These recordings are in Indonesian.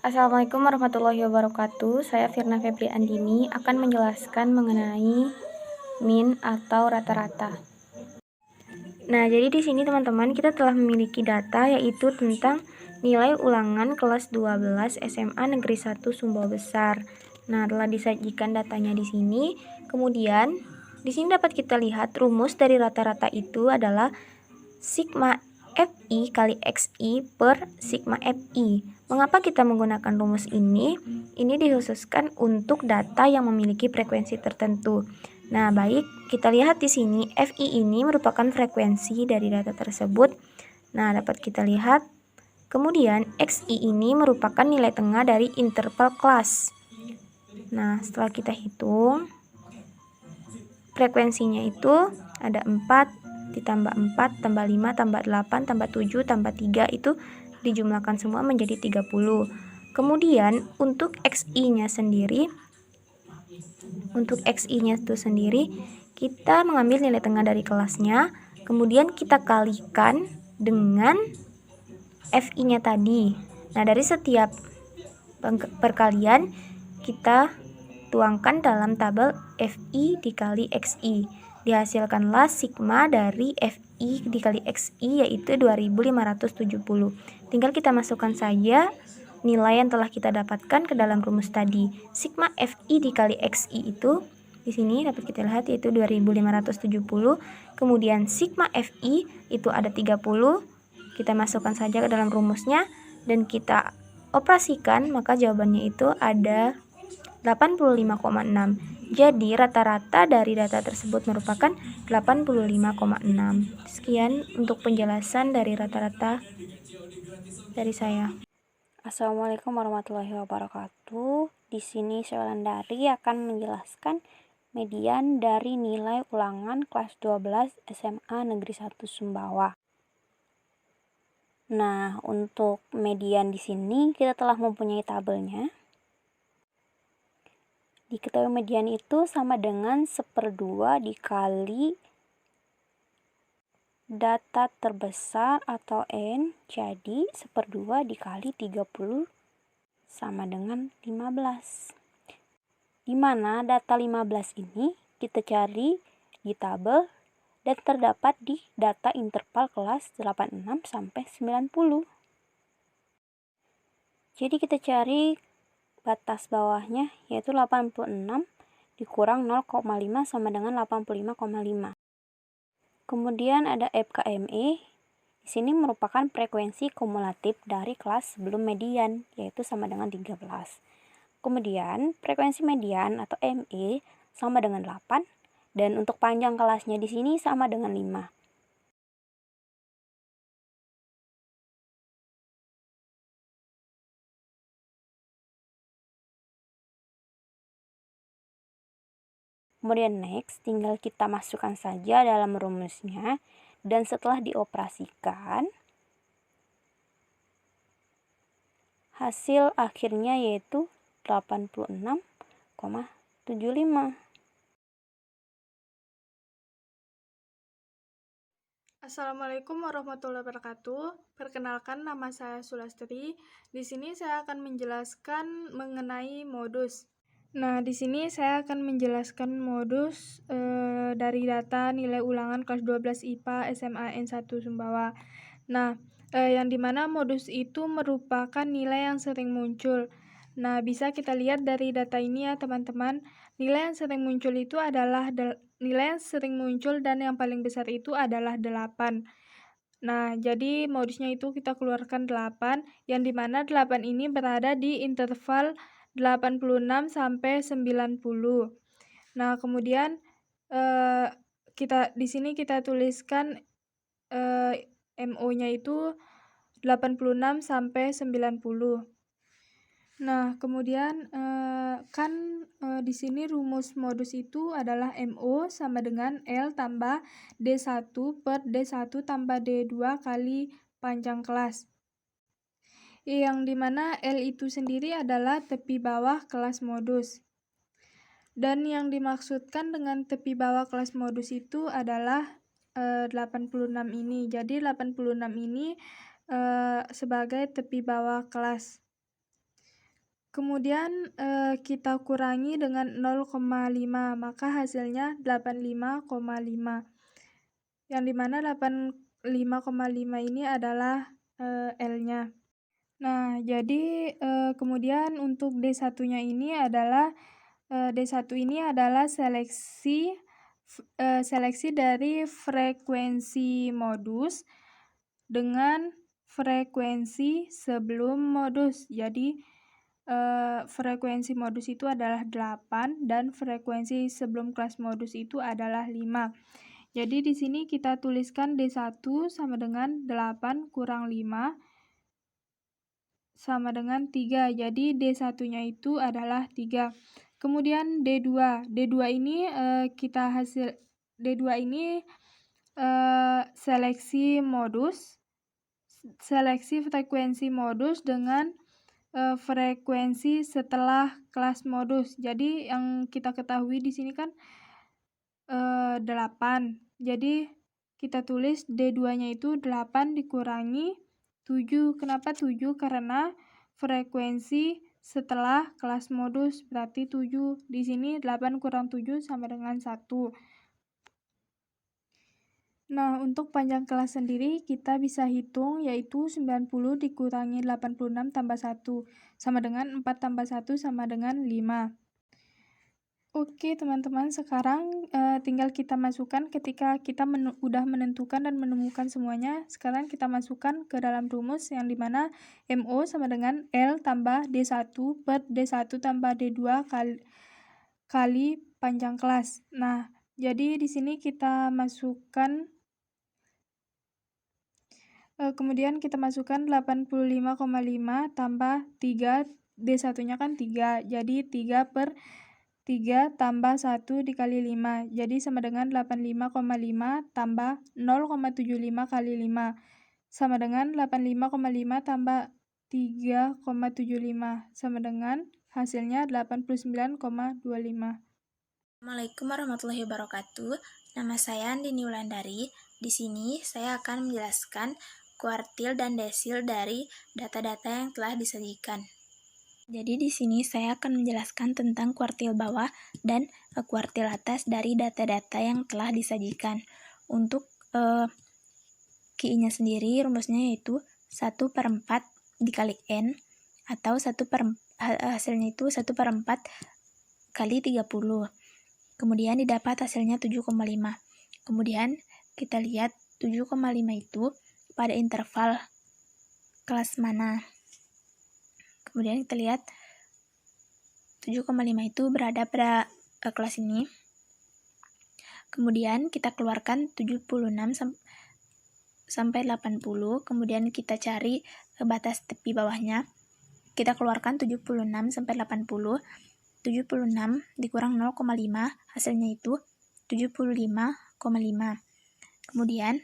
Assalamualaikum warahmatullahi wabarakatuh. Saya Firna Febri Andini akan menjelaskan mengenai min atau rata-rata. Nah, jadi di sini teman-teman kita telah memiliki data yaitu tentang nilai ulangan kelas 12 SMA Negeri 1 Sumbawa Besar. Nah, telah disajikan datanya di sini. Kemudian di sini dapat kita lihat rumus dari rata-rata itu adalah sigma FI kali XI per sigma FI. Mengapa kita menggunakan rumus ini? Ini dikhususkan untuk data yang memiliki frekuensi tertentu. Nah, baik, kita lihat di sini FI ini merupakan frekuensi dari data tersebut. Nah, dapat kita lihat. Kemudian XI ini merupakan nilai tengah dari interval kelas. Nah, setelah kita hitung, frekuensinya itu ada 4 ditambah 4 tambah 5 tambah 8 tambah 7 tambah 3 itu dijumlahkan semua menjadi 30. Kemudian untuk XI-nya sendiri kita mengambil nilai tengah dari kelasnya, kemudian kita kalikan dengan FI-nya tadi. Nah, dari setiap perkalian kita tuangkan dalam tabel FI dikali XI. Dihasilkanlah sigma dari FI dikali XI yaitu 2570. Tinggal kita masukkan saja nilai yang telah kita dapatkan ke dalam rumus tadi. Sigma FI dikali XI itu di sini dapat kita lihat yaitu 2570. Kemudian sigma FI itu ada 30. Kita masukkan saja ke dalam rumusnya dan kita operasikan, maka jawabannya itu ada 85,6. Jadi rata-rata dari data tersebut merupakan 85,6. Sekian untuk penjelasan dari rata-rata dari saya. Assalamualaikum warahmatullahi wabarakatuh. Di sini saya Wulandari akan menjelaskan median dari nilai ulangan kelas 12 SMA Negeri 1 Sumbawa. Nah, untuk median di sini kita telah mempunyai tabelnya. Diketahui median itu sama dengan 1/2 dikali data terbesar atau N, jadi 1/2 dikali 30 sama dengan 15. Di mana data 15 ini kita cari di tabel dan terdapat di data interval kelas 86 sampai 90. Jadi kita cari batas bawahnya yaitu 86 dikurang 0,5 sama dengan 85,5. Kemudian ada FKME. Di sini merupakan frekuensi kumulatif dari kelas sebelum median yaitu sama dengan 13. Kemudian frekuensi median atau ME sama dengan 8 dan untuk panjang kelasnya di sini sama dengan 5. Kemudian next, tinggal kita masukkan saja dalam rumusnya dan setelah dioperasikan hasil akhirnya yaitu 86,75. Assalamualaikum warahmatullahi wabarakatuh. Perkenalkan, nama saya Sulastri. Di sini saya akan menjelaskan mengenai modus. Nah, di sini saya akan menjelaskan modus dari data nilai ulangan kelas 12 IPA SMA N1 Sumbawa. Nah, yang dimana modus itu merupakan nilai yang sering muncul. Nah, bisa kita lihat dari data ini ya teman-teman. Nilai yang sering muncul itu adalah nilai yang sering muncul dan yang paling besar itu adalah 8. Nah, jadi modusnya itu kita keluarkan 8, yang dimana 8 ini berada di interval 86 sampai 90. Nah, kemudian di sini kita tuliskan MO-nya itu 86 sampai 90. Nah, kemudian di sini rumus modus itu adalah MO sama dengan L tambah D1 per D1 tambah D2 kali panjang kelas. Yang dimana L itu sendiri adalah tepi bawah kelas modus. Dan yang dimaksudkan dengan tepi bawah kelas modus itu adalah 86 ini. Jadi 86 ini sebagai tepi bawah kelas. Kemudian kita kurangi dengan 0,5, maka hasilnya 85,5. Yang dimana 85,5 ini adalah L-nya. Nah, jadi kemudian untuk D1-nya ini adalah D1 ini adalah seleksi dari frekuensi modus dengan frekuensi sebelum modus. Jadi frekuensi modus itu adalah 8 dan frekuensi sebelum kelas modus itu adalah 5. Jadi di sini kita tuliskan D1 sama dengan 8 kurang 5 sama dengan 3. Jadi D1-nya itu adalah 3. Kemudian D2. D2 ini seleksi frekuensi modus dengan frekuensi setelah kelas modus. Jadi yang kita ketahui di sini kan 8. Jadi kita tulis D2-nya itu 8 dikurangi 7. Kenapa 7? Karena frekuensi setelah kelas modus berarti 7. Di sini 8 kurang 7 sama dengan 1. Nah, untuk panjang kelas sendiri kita bisa hitung yaitu 90 dikurangi 86 tambah 1 sama dengan 4 tambah 1 sama dengan 5. Oke teman-teman, sekarang tinggal kita masukkan ketika kita udah menentukan dan menemukan semuanya. Sekarang kita masukkan ke dalam rumus yang dimana MO sama dengan L tambah D1 per D1 tambah D2 kali panjang kelas. Nah, jadi di sini kita masukkan kemudian kita masukkan 85,5 tambah 3, D1-nya kan 3, jadi 3 per 3 tambah 1 dikali 5, jadi sama dengan 85,5 tambah 0,75 kali 5, sama dengan 85,5 tambah 3,75, sama dengan hasilnya 89,25. Assalamualaikum warahmatullahi wabarakatuh. Nama saya Andini Wulandari. Di sini saya akan menjelaskan kuartil dan desil dari data-data yang telah disajikan. Jadi di sini saya akan menjelaskan tentang kuartil bawah dan kuartil atas dari data-data yang telah disajikan. Untuk KI-nya sendiri rumusnya yaitu 1/4 dikali N atau hasilnya itu 1/4 kali 30. Kemudian didapat hasilnya 7,5. Kemudian kita lihat 7,5 itu pada interval kelas mana. Kemudian kita lihat 7,5 itu berada pada kelas ini. Kemudian kita keluarkan 76 sampai 80. Kemudian kita cari batas tepi bawahnya. Kita keluarkan 76 sampai 80. 76 dikurang 0,5 hasilnya itu 75,5. Kemudian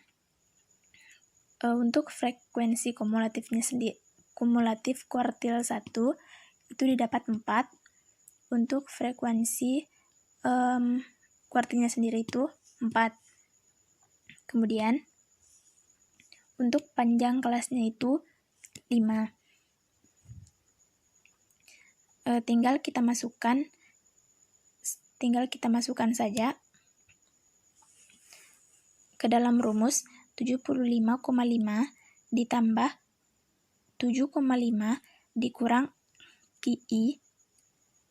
untuk frekuensi kumulatifnya sendiri, kumulatif kuartil 1 itu didapat 4. Untuk frekuensi kuartilnya sendiri itu 4. Kemudian untuk panjang kelasnya itu 5. Tinggal kita masukkan saja ke dalam rumus 75,5 ditambah 7,5 dikurang KI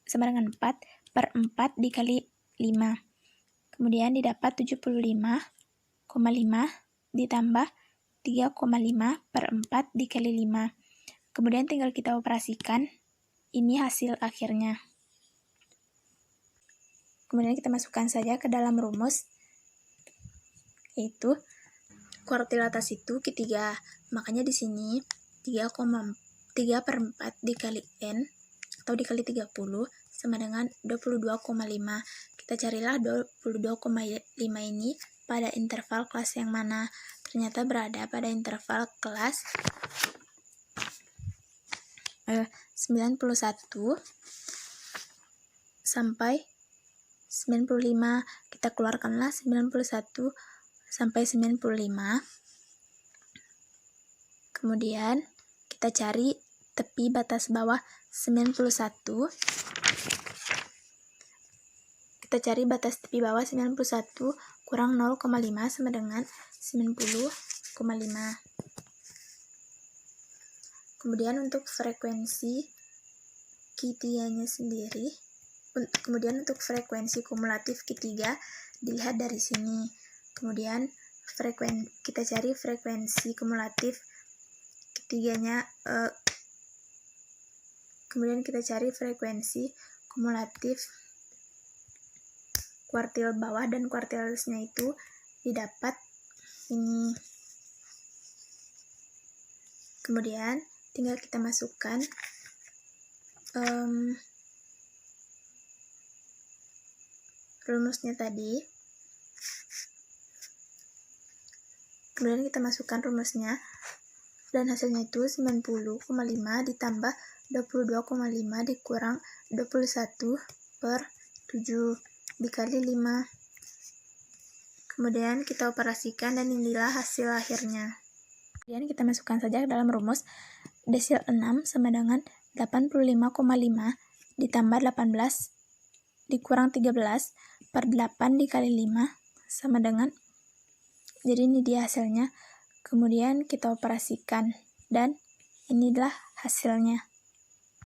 sama dengan 4/4 dikali 5. Kemudian didapat 75,5 ditambah 3,5/4 dikali 5. Kemudian tinggal kita operasikan, ini hasil akhirnya. Kemudian kita masukkan saja ke dalam rumus, yaitu kuartil atas itu Q3. Makanya di sini 3/4 dikali N atau dikali 30 sama dengan 22,5. Kita carilah 22,5 ini pada interval kelas yang mana. Ternyata berada pada interval kelas 91 sampai 95. Kita keluarkanlah 91 sampai 95. Kemudian kita cari tepi batas bawah 91. Kita cari batas tepi bawah 91 kurang 0,5 sama dengan 90,5. Kemudian untuk frekuensi Q3-nya sendiri, kemudian untuk frekuensi kumulatif Q3 dilihat dari sini. Kemudian kita cari frekuensi kumulatif Q3-nya, kemudian kita cari frekuensi kumulatif kuartil bawah dan kuartilsnya itu didapat ini. Kemudian tinggal kita masukkan rumusnya tadi. Kemudian kita masukkan rumusnya dan hasilnya itu 90,5 ditambah 22,5 dikurang 21/7 dikali 5. Kemudian kita operasikan dan inilah hasil akhirnya. Kemudian kita masukkan saja ke dalam rumus. Desil 6 sama dengan 85,5 ditambah 18 dikurang 13/8 dikali 5 sama dengan, jadi ini dia hasilnya. Kemudian kita operasikan dan inilah hasilnya.